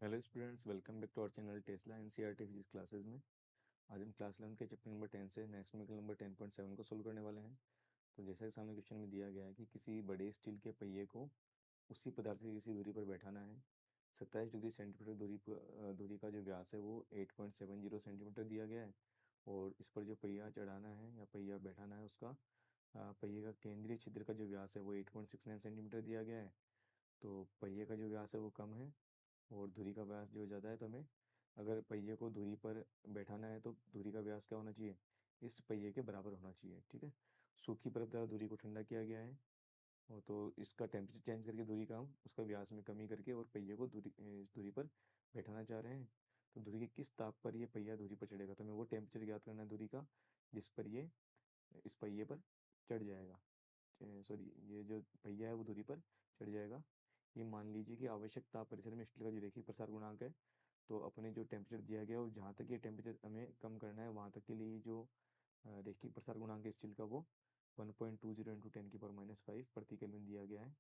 Hello students, welcome back to our channel Tesla NCERT physics classes में। आज हम class 11 के चैप्टर नंबर 10 से नेक्स्ट न्यूमेरिकल नंबर 10.7 को सोल्व करने वाले हैं। तो जैसा कि सामने क्वेश्चन में दिया गया है कि किसी बड़े स्टील के पहिए को उसी पदार्थ की किसी दूरी पर बैठाना है। 27 डिग्री सेंटीमीटर दूरी का जो व्यास है वो 8.70 सेंटीमीटर दिया गया है। और इस पर जो पहिया चढ़ाना है या पहिया बैठाना है उसका पहिए का केंद्रीय छिद्र का जो व्यास है वो 8.69 सेंटीमीटर दिया गया है। तो पहिए का जो व्यास है वो कम है और धुरी का व्यास जो ज़्यादा है। तो हमें अगर पहिए को धुरी पर बैठाना है तो धुरी का व्यास क्या होना चाहिए, इस पहिए के बराबर होना चाहिए। ठीक है। सूखी बर्फ द्वारा धुरी को ठंडा किया गया है और तो इसका टेम्परेचर चेंज करके धुरी का हम उसका व्यास में कमी करके और पहिए को इस धुरी पर बैठाना चाह रहे हैं। तो धुरी के किस ताप पर ये पहिया धुरी पर चढ़ेगा, तो हमें वो टेम्परेचर ज्ञात करना है धुरी का जिस पर ये इस पहिए पर चढ़ जाएगा। सॉरी, ये जो पहिया है वो धुरी पर चढ़ जाएगा। ये मान लीजिए कि आवश्यक ताप परिसर में स्टील का जो रेखीय प्रसार गुणांक है, तो अपने जो टेम्परेचर दिया गया है और जहाँ तक ये टेम्परेचर हमें कम करना है वहाँ तक के लिए जो रेखीय प्रसार गुणांक है स्टील का वो 1.20 इंटू 10⁻⁵ प्रति केल्विन दिया गया है।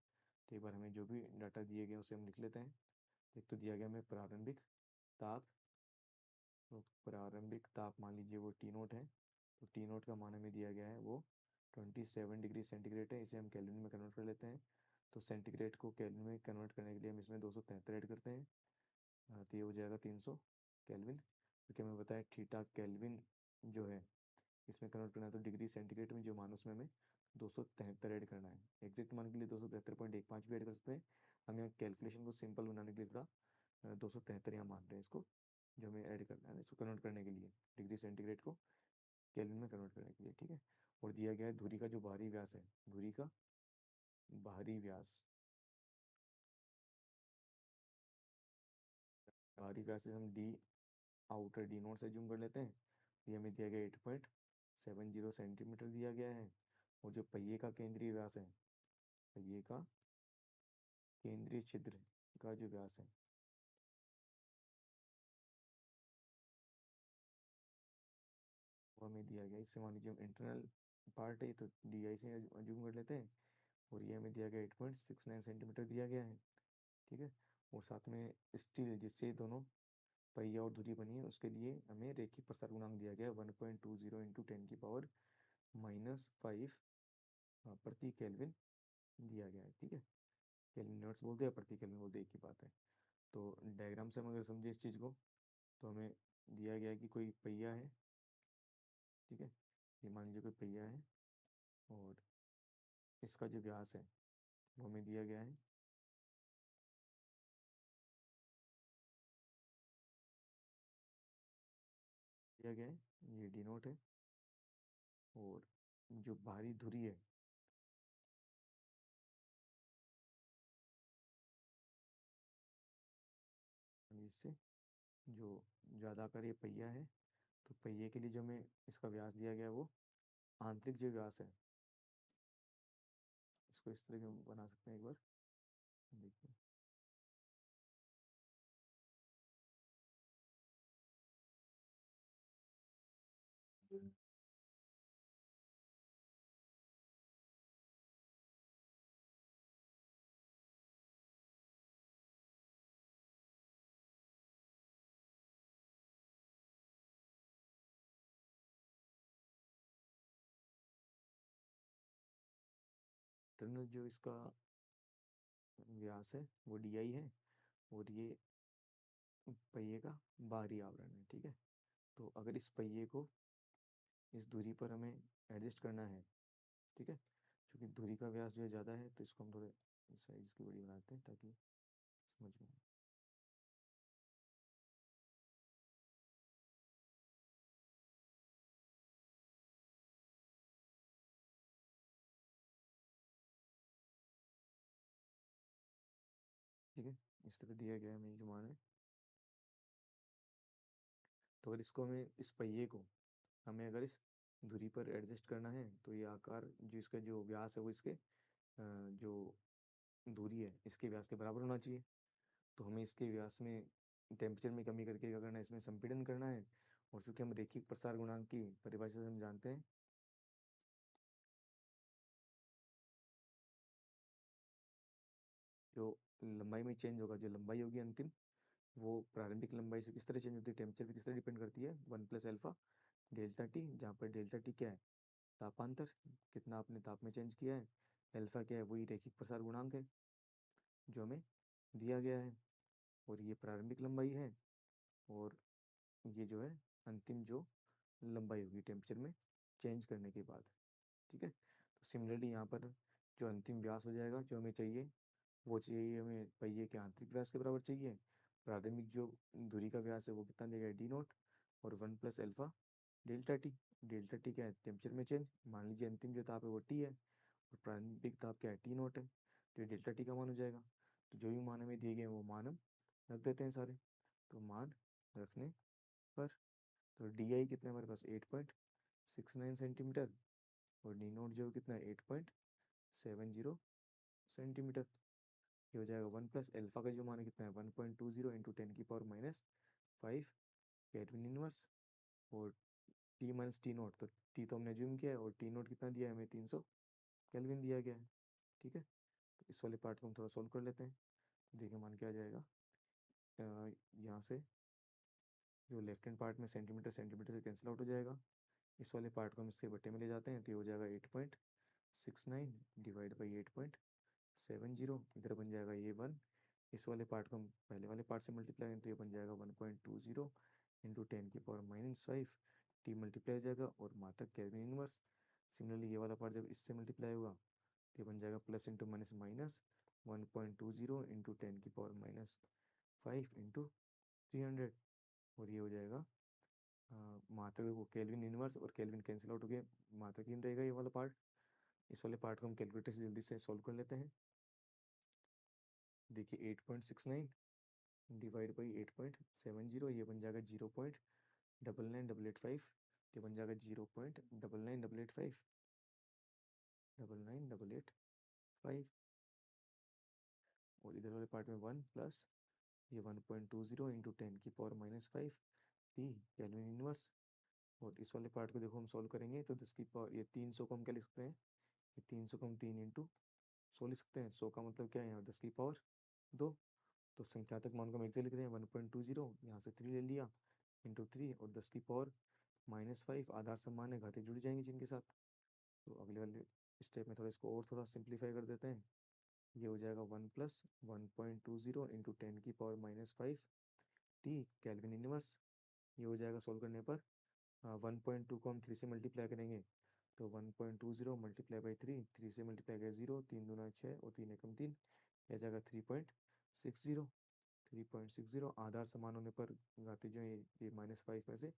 तो एक बार हमें जो भी डाटा दिए गए उसे हम लिख लेते हैं। एक तो दिया गया हमें प्रारंभिक ताप, तो प्रारंभिक ताप मान लीजिए वो टी नोट है। तो टी नोट का मान हमें दिया गया है वो 27 डिग्री सेंटीग्रेड है। इसे हम केल्विन में कन्वर्ट कर लेते हैं। तो सेंटीग्रेड को केल्विन में कन्वर्ट करने के लिए हम इसमें 273 ऐड करते हैं। तो ये हो जाएगा 300 केल्विन, क्योंकि हमें बताया थीटा केल्विन जो है इसमें कन्वर्ट करना है। तो डिग्री सेंटीग्रेड में जो मान उसमें हमें 273 ऐड करना है। एग्जैक्ट मान के लिए 273.15 भी ऐड कर सकते हैं। हम यहाँ कैलकुलेशन को सिंपल बनाने के लिए थोड़ा 273 यहाँ मान रहे हैं इसको, जो हमें ऐड करना है इसको कन्वर्ट करने के लिए डिग्री सेंटीग्रेड को केल्विन में कन्वर्ट करने के लिए। ठीक है। और दिया गया है धुरी का जो बाहरी व्यास है, धुरी का बाहरी व्यास, बाहरी व्यास से हम डी आउटर डी नोट से जूम कर लेते हैं। ये हमें दिया गया 8.70 सेंटीमीटर दिया गया है। और जो पहिए का केंद्रीय व्यास है, पहिए का केंद्रीय छिद्र का जो व्यास है वो हमें दिया गया। इससे मान लीजिए हम इंटरनल पार्ट है तो डी आई से जूम कर लेते हैं। और ये हमें दिया गया 8.69 सेंटीमीटर दिया गया है। ठीक है। और साथ में स्टील जिससे दोनों पहिया और धुरी बनी है उसके लिए हमें रेखीय प्रसार गुणांक दिया गया है 1.20 इंटू 10⁻⁵ प्रति केल्विन दिया गया है। ठीक है। केल्विन यूनिट्स बोलते हैं, प्रति केल्विन बोलते हैं, एक ही बात है। तो डायग्राम से हम अगर समझे इस चीज़ को, तो हमें दिया गया है कि कोई पहिया है। ठीक है। ये मान लीजिए कोई पहिया है और इसका जो व्यास है वो हमें दिया गया है। दिया गया है, ये डी नोट है। और जो बाहरी धुरी है जिससे जो ज़्यादा ये पहिया है, तो पहिए के लिए जो हमें इसका व्यास दिया गया है वो आंतरिक जो व्यास है, इसको इस तरह हम बना सकते हैं एक बार देखिए। इंटरनल जो इसका व्यास है वो डी आई है और ये पहिए का बाहरी आवरण है। ठीक है। तो अगर इस पहिए को इस दूरी पर हमें एडजस्ट करना है, ठीक है, क्योंकि दूरी का व्यास जो है ज़्यादा है, तो इसको हम थोड़े साइज की बड़ी बनाते हैं ताकि समझ में आए। ठीक है। इस तरह दिया गया है हमें जो मान है। तो अगर इसको हमें इस पहिए को हमें अगर इस दूरी पर एडजस्ट करना है तो ये आकार जो इसका जो व्यास है वो इसके जो दूरी है इसके व्यास के बराबर होना चाहिए। तो हमें इसके व्यास में टेम्परेचर में कमी करके क्या करना है, इसमें संपीड़न करना है। और चूंकि हम रैखिक प्रसार गुणांक की परिभाषा से हम जानते हैं, जो लंबाई में चेंज होगा, जो लंबाई होगी अंतिम वो प्रारंभिक लंबाई से किस तरह चेंज होती है, टेम्परेचर पे किस तरह डिपेंड करती है, 1+α डेल्टा टी, जहाँ पर डेल्टा टी क्या है, तापांतर, कितना आपने ताप में चेंज किया है, अल्फा क्या है, वही रैखिक प्रसार गुणांक है जो हमें दिया गया है, और ये प्रारंभिक लंबाई है, और ये जो है अंतिम जो लंबाई होगी टेम्परेचर में चेंज करने के बाद। ठीक है, तो सिमिलरली यहाँ पर जो अंतिम व्यास हो जाएगा जो हमें चाहिए, वो चाहिए हमें पहिए के आंतरिक व्यास के बराबर चाहिए। प्राथमिक जो धुरी का व्यास है वो कितना देगा, डी नोट, और 1+α डेल्टा टी। डेल्टा टी क्या है, टेम्परेचर में चेंज, मान लीजिए अंतिम जो ताप है वो टी है, और प्रारंभिक ताप क्या है, टी नोट है, तो ये डेल्टा टी का मान हो जाएगा। तो जो भी मान हमें दिए गए वो मान हम रख देते हैं सारे। तो मान रखने पर तो डी आई कितना है हमारे पास, 8.69 सेंटीमीटर, और डी नोट जो कितना है, 8.70 सेंटीमीटर। ये हो जाएगा 1+α का जो मान है कितना है, 1.20 इंटू 10⁻⁵ केल्विन इनवर्स, और टी माइनस टी नोट, तो टी तो हमने ज्यूम किया है, और टी नोट कितना दिया है हमें, 300 केल्विन दिया गया है। ठीक है, तो इस वाले पार्ट को हम थोड़ा सॉल्व कर लेते हैं। देखिए मान क्या आ जाएगा, यहाँ से जो लेफ्ट हैंड पार्ट में सेंटीमीटर सेंटीमीटर से कैंसिल आउट हो जाएगा, इस वाले पार्ट को हम इसके बट्टे में ले जाते हैं, तो ये हो जाएगा 8.69 डिवाइड बाई 8.70, इधर बन जाएगा ये 1, इस वाले पार्ट को हम पहले वाले पार्ट से मल्टीप्लाई करें तो ये बन जाएगा 1.20 इंटू 10⁻⁵ टी मल्टीप्लाई हो जाएगा और मात्रक केल्विन इनवर्स। सिमिलरली ये वाला पार्ट जब इससे मल्टीप्लाई होगा तो ये बन जाएगा plus into minus minus 1.20 into 10⁻⁵ into 300, और ये हो जाएगा मात्रक को केल्विन इनवर्स, और केल्विन कैंसिल आउट हो गया, मात्रक ही रहेगा ये वाला पार्ट। इस वाले पार्ट को हम कैलकुलेटर से जल्दी से सॉल्व कर लेते हैं। देखिए 8.69 डिवाइड बाई 8.70, ये बन जाएगा 0.99885, ये बन जाएगा 0.99885, 99885, और इधर वाले पार्ट में 1 प्लस ये 1.20 इंटू 10⁻⁵ टी केल्विन इनवर्स, और इस वाले पार्ट को देखो हम सॉल्व करेंगे तो 10 की पावर, ये 300 को हम क्या लिख सकते हैं, ये 300 को हम 3 इंटू 100 लिख सकते हैं। 100 का मतलब क्या है, यहाँ 10 की पावर 2, तो संख्यात्मक मान को हम एक लिख रहे हैं 1.20, यहाँ से 3 ले लिया इंटू 3, और 10 की पावर -5, आधार समान है, घातें जुड़ जाएंगी जिनके साथ। तो अगले वाले स्टेप में थोड़ा इसको और थोड़ा सिंप्लीफाई कर देते हैं, ये हो जाएगा 1 plus 1.20 into 10⁻⁵ T kelvin inverse. ये हो जाएगा सोल्व करने पर 1.2 को हम 3 से मल्टीप्लाई करेंगे तो 1.20 मल्टीप्लाई बाई 3, 3 से मल्टीप्लाई करें 0, 3 दूना 6 और 3 एकम 3, यह जाएगा 3.60, 3.60। आधार समान होने पर घाते जो है ये -5 में से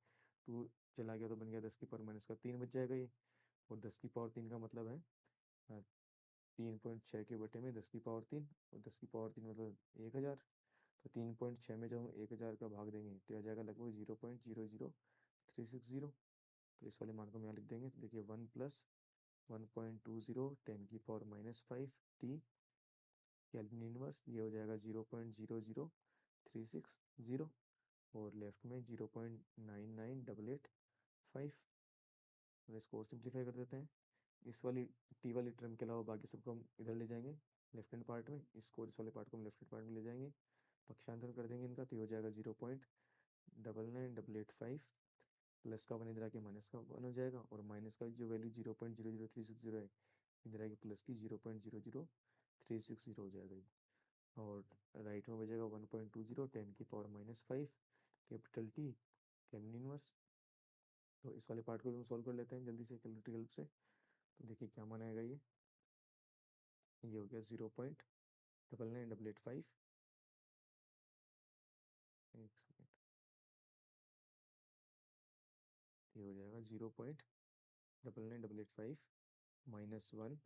2 चला गया तो बन गया 10 की पावर माइनस का 3 बच जाएगा ये, और 10 की पावर 3 का मतलब है 3.6 के बटे में 10 की पावर 3, और 10 की पावर 3 मतलब 1000, तो 3.6 में जब हम 1000 का भाग देंगे तो आ जाएगा लगभग 0.00360। तो इस वाले मान को हम यहाँ लिख देंगे, तो देखिए 1 प्लस 1.20 10⁻⁵ टी केल्विन इनवर्स, ये हो जाएगा 0.00360, और लेफ्ट में 0.99885, और इसको और सिंप्लीफाई कर देते हैं। इस वाली टी वाली टर्म के अलावा बाकी सबको हम इधर ले जाएंगे लेफ्ट हैंड पार्ट में, इसको इस वाले पार्ट को हम लेफ्ट हैंड पार्ट में ले जाएंगे, पक्षांतर कर देंगे इनका, तो ये हो जाएगा 0.99885, प्लस का 1 इधर आके माइनस का 1 हो जाएगा, और माइनस का जो वैल्यू 0.00360 है इधर आके प्लस की 0.00360 हो जाएगा, और राइट में बचेगा 1.20 10⁻⁵ कैपिटल टी केल्विन इनवर्स। तो इस वाले पार्ट को हम सॉल्व कर लेते हैं जल्दी से कैलकुलेटर की हेल्प से। तो देखिए क्या मान आएगा, ये हो गया 0.99885, एक सेकेंड, ये हो जाएगा 0.99885 -1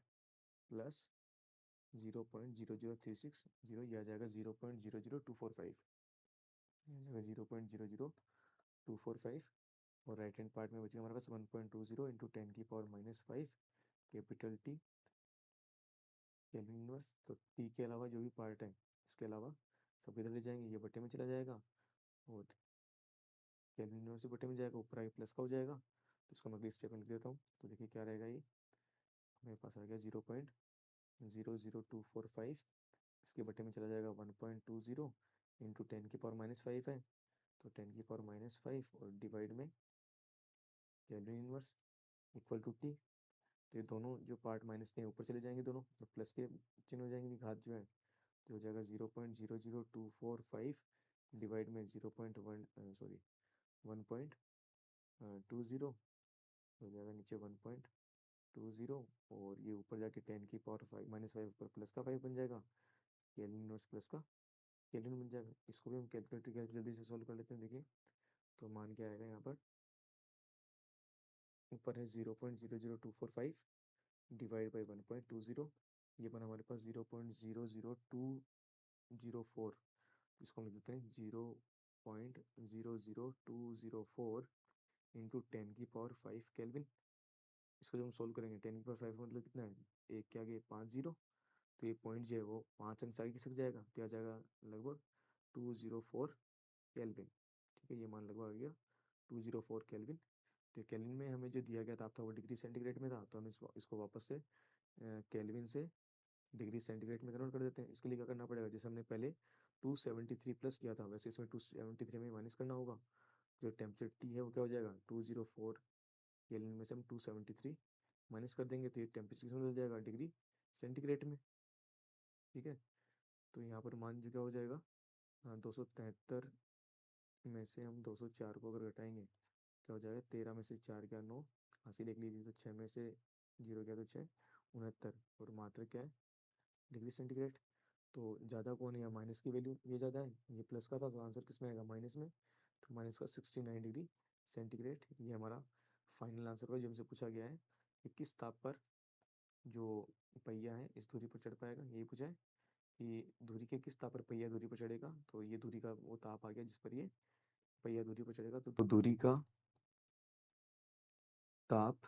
प्लस 0.00360, यह आ जाएगा 0.00245, यह आ जाएगा 0.00245, और राइट हैंड पार्ट में बचेगा हमारे पास 1.20 into 10⁻⁵ capital T kelvin inverse. तो टी के अलावा जो भी पार्ट है इसके अलावा सब इधर ले जाएंगे, ये बटे में चला जाएगा, और केल्विन इनवर्स बटे में जाएगा, ऊपर आगे प्लस का हो जाएगा, तो इसको मैं अगली स्टेप में लिख देता हूँ। तो देखिए क्या रहेगा, ये मेरे पास आ गया 0.00245, इसके बटे में चला जाएगा 1.20 इंटू 10⁻⁻5 है, तो 10⁻⁻5 और डिवाइड में kelvin inverse equal to T. तो ये दोनों जो पार्ट माइनस के ऊपर चले जाएंगे दोनों, और प्लस के चिन्ह हो जाएंगे, घात जो है, तो हो जाएगा 0.00245 डिवाइड में 1.20, हो जाएगा नीचे 1.20, और ये ऊपर जाके 10⁻⁻5 पर प्लस का 5 बन जाएगा, केल्विन इनवर्स प्लस का केल्विन बन जाएगा। इसको भी हम कैलकुलेटर की जल्दी से सोल्व कर लेते हैं। देखिए तो मान क्या आएगा यहाँ पर, ऊपर है 0.00245 डिवाइड बाई 1.20, ये बना हमारे पास 0.00204। इसको हम लिख देते हैं 0.00204 इंटू 10⁻5 केल्विन। इसको जब हम सोल्व करेंगे 10⁻5 मतलब कितना है, एक के आगे 5 जीरो, तो ये पॉइंट जो है वो 5 अंक से आगे खिसक जाएगा, तो आ जाएगा लगभग 204 केल्विन। ठीक है, ये मान लगभग आ गया 204 केल्विन। तो केल्विन में हमें जो दिया गया था वो डिग्री सेंटीग्रेड में था, तो हम इसको वापस से केल्विन से डिग्री सेंटीग्रेड में कन्वर्ट कर देते हैं। इसके लिए क्या करना पड़ेगा, जैसे हमने पहले 273 प्लस किया था, वैसे इसमें 273 में माइनस करना होगा। जो टेम्परेचर टी है वो क्या हो जाएगा, 204 केल्विन में से हम 273 माइनस कर देंगे, तो ये टेम्परेचर किसमें बदल जाएगा, डिग्री सेंटीग्रेड में। ठीक है, तो यहाँ पर मान जो क्या हो जाएगा, 273 में से हम 204 को अगर घटाएंगे, क्या हो जाएगा, 13 में से 4 क्या 9, अस्सी लिख लीजिए, तो 6 में से 0 क्या तो 6, 69, और मात्रा क्या है, डिग्री सेंटीग्रेड। तो ज़्यादा कौन है, माइनस की वैल्यू ये ज़्यादा है, ये प्लस का था, तो आंसर किस में आएगा, माइनस में। तो माइनस का 69 डिग्री सेंटीग्रेड, ये हमारा फाइनल आंसर हुआ जो हमसे पूछा गया है कि किस ताप पर जो पहिया है इस दूरी पर चढ़ पाएगा। यही पूछा है कि दूरी के किस ताप पर पहिया दूरी पर चढ़ेगा, तो ये दूरी का वो ताप आ गया जिस पर ये पहिया दूरी पर चढ़ेगा। तो दूरी का ताप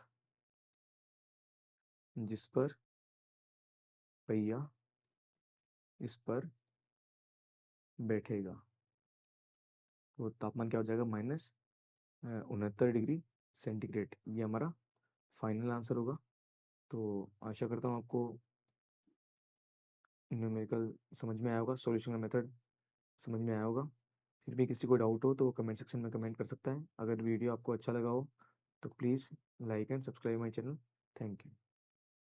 जिस पर पहिया इस पर बैठेगा, तो तापमान क्या हो जाएगा, -69 डिग्री सेंटीग्रेड। ये हमारा फाइनल आंसर होगा। तो आशा करता हूँ आपको न्यूमेरिकल समझ में आया होगा, सॉल्यूशन का मेथड समझ में आया होगा। फिर भी किसी को डाउट हो तो कमेंट सेक्शन में कमेंट कर सकता है। अगर वीडियो आपको अच्छा लगा हो तो please like and subscribe my channel. Thank you.